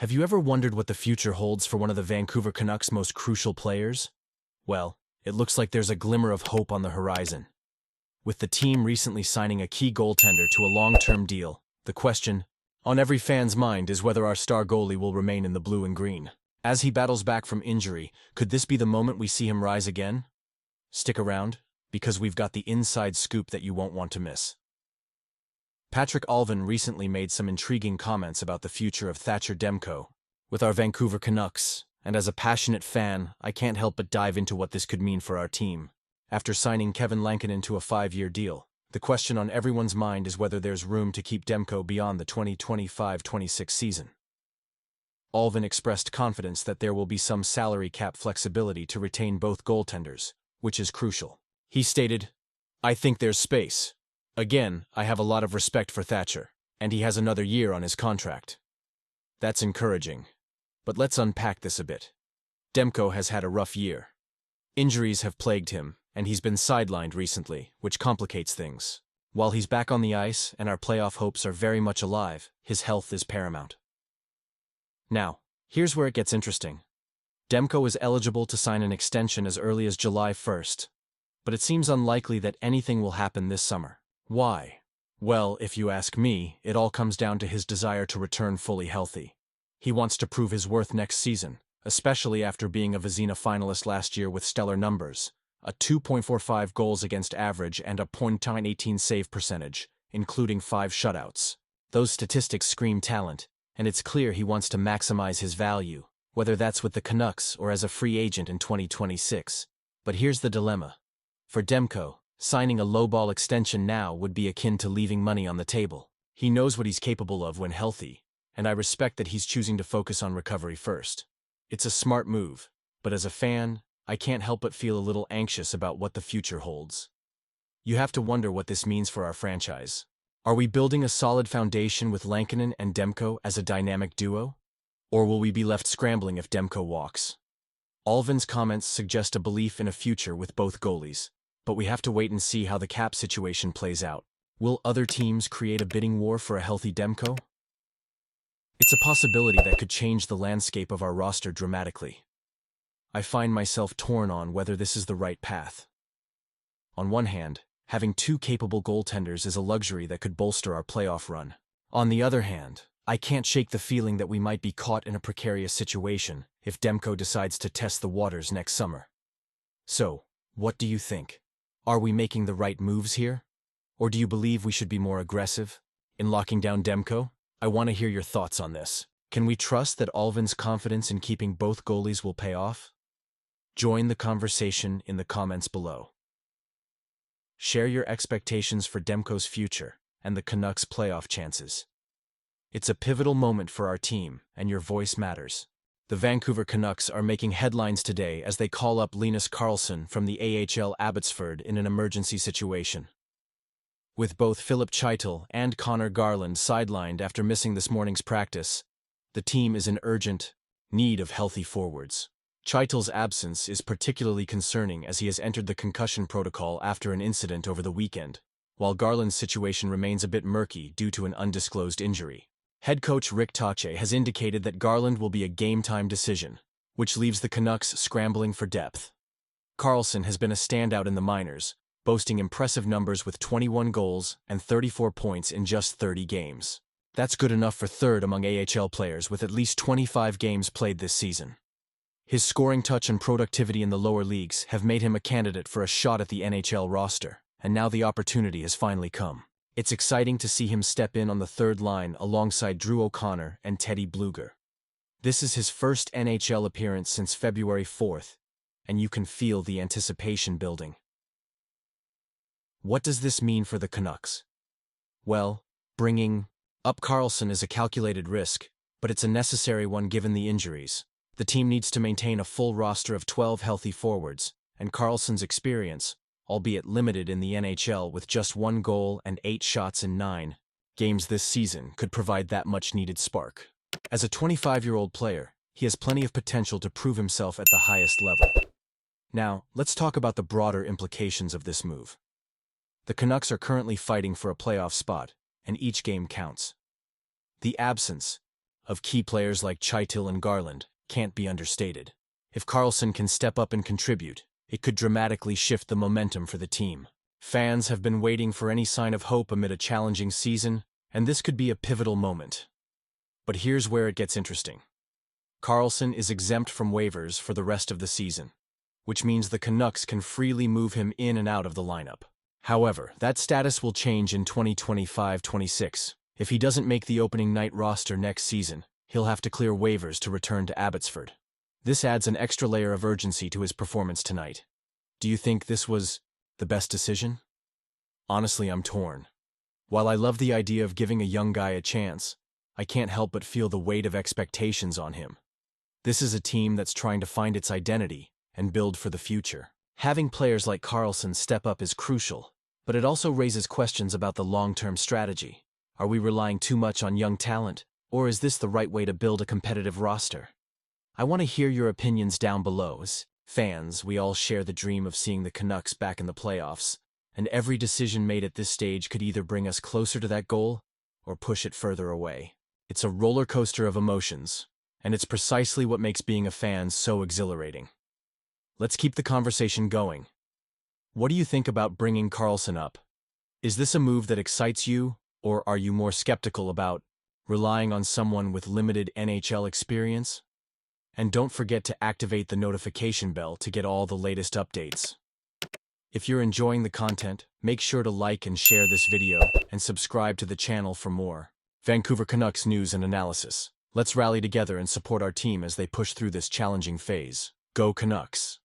Have you ever wondered what the future holds for one of the Vancouver Canucks' most crucial players? Well, it looks like there's a glimmer of hope on the horizon. With the team recently signing a key goaltender to a long-term deal, the question on every fan's mind is whether our star goalie will remain in the blue and green. As he battles back from injury, could this be the moment we see him rise again? Stick around, because we've got the inside scoop that you won't want to miss. Patrik Allvin recently made some intriguing comments about the future of Thatcher Demko with our Vancouver Canucks, and as a passionate fan, I can't help but dive into what this could mean for our team. After signing Kevin Lankinen to a 5-year deal, the question on everyone's mind is whether there's room to keep Demko beyond the 2025-26 season. Allvin expressed confidence that there will be some salary cap flexibility to retain both goaltenders, which is crucial. He stated, "I think there's space. Again, I have a lot of respect for Thatcher, and he has another year on his contract." That's encouraging. But let's unpack this a bit. Demko has had a rough year. Injuries have plagued him, and he's been sidelined recently, which complicates things. While he's back on the ice and our playoff hopes are very much alive, his health is paramount. Now, here's where it gets interesting. Demko is eligible to sign an extension as early as July 1st, but it seems unlikely that anything will happen this summer. Why? Well, if you ask me, it all comes down to his desire to return fully healthy. He wants to prove his worth next season, especially after being a Vezina finalist last year with stellar numbers, a 2.45 goals against average and a .918 save percentage, including 5 shutouts. Those statistics scream talent, and it's clear he wants to maximize his value, whether that's with the Canucks or as a free agent in 2026. But here's the dilemma. For Demko, signing a lowball extension now would be akin to leaving money on the table. He knows what he's capable of when healthy, and I respect that he's choosing to focus on recovery first. It's a smart move, but as a fan, I can't help but feel a little anxious about what the future holds. You have to wonder what this means for our franchise. Are we building a solid foundation with Lankinen and Demko as a dynamic duo? Or will we be left scrambling if Demko walks? Allvin's comments suggest a belief in a future with both goalies, but we have to wait and see how the cap situation plays out. Will other teams create a bidding war for a healthy Demko? It's a possibility that could change the landscape of our roster dramatically. I find myself torn on whether this is the right path. On one hand, having 2 capable goaltenders is a luxury that could bolster our playoff run. On the other hand, I can't shake the feeling that we might be caught in a precarious situation if Demko decides to test the waters next summer. So, what do you think? Are we making the right moves here? Or do you believe we should be more aggressive in locking down Demko? I want to hear your thoughts on this. Can we trust that Allvin's confidence in keeping both goalies will pay off? Join the conversation in the comments below. Share your expectations for Demko's future and the Canucks' playoff chances. It's a pivotal moment for our team, and your voice matters. The Vancouver Canucks are making headlines today as they call up Linus Carlson from the AHL Abbotsford in an emergency situation. With both Filip Chytil and Connor Garland sidelined after missing this morning's practice, the team is in urgent need of healthy forwards. Chytil's absence is particularly concerning as he has entered the concussion protocol after an incident over the weekend, while Garland's situation remains a bit murky due to an undisclosed injury. Head coach Rick Tache has indicated that Garland will be a game-time decision, which leaves the Canucks scrambling for depth. Carlson has been a standout in the minors, boasting impressive numbers with 21 goals and 34 points in just 30 games. That's good enough for third among AHL players with at least 25 games played this season. His scoring touch and productivity in the lower leagues have made him a candidate for a shot at the NHL roster, and now the opportunity has finally come. It's exciting to see him step in on the third line alongside Drew O'Connor and Teddy Bluger. This is his first NHL appearance since February 4th, and you can feel the anticipation building. What does this mean for the Canucks? Well, bringing up Carlson is a calculated risk, but it's a necessary one given the injuries. The team needs to maintain a full roster of 12 healthy forwards, and Carlson's experience, albeit limited in the NHL with just 1 goal and 8 shots in 9 games this season, could provide that much-needed spark. As a 25-year-old player, he has plenty of potential to prove himself at the highest level. Now, let's talk about the broader implications of this move. The Canucks are currently fighting for a playoff spot, and each game counts. The absence of key players like Chaitil and Garland can't be understated. If Carlson can step up and contribute, it could dramatically shift the momentum for the team. Fans have been waiting for any sign of hope amid a challenging season, and this could be a pivotal moment. But here's where it gets interesting. Carlson is exempt from waivers for the rest of the season, which means the Canucks can freely move him in and out of the lineup. However, that status will change in 2025-26. If he doesn't make the opening night roster next season, he'll have to clear waivers to return to Abbotsford. This adds an extra layer of urgency to his performance tonight. Do you think this was the best decision? Honestly, I'm torn. While I love the idea of giving a young guy a chance, I can't help but feel the weight of expectations on him. This is a team that's trying to find its identity and build for the future. Having players like Carlson step up is crucial, but it also raises questions about the long-term strategy. Are we relying too much on young talent, or is this the right way to build a competitive roster? I want to hear your opinions down below. As fans, we all share the dream of seeing the Canucks back in the playoffs, and every decision made at this stage could either bring us closer to that goal or push it further away. It's a roller coaster of emotions, and it's precisely what makes being a fan so exhilarating. Let's keep the conversation going. What do you think about bringing Carlson up? Is this a move that excites you, or are you more skeptical about relying on someone with limited NHL experience? And don't forget to activate the notification bell to get all the latest updates. If you're enjoying the content, make sure to like and share this video and subscribe to the channel for more Vancouver Canucks news and analysis. Let's rally together and support our team as they push through this challenging phase. Go Canucks!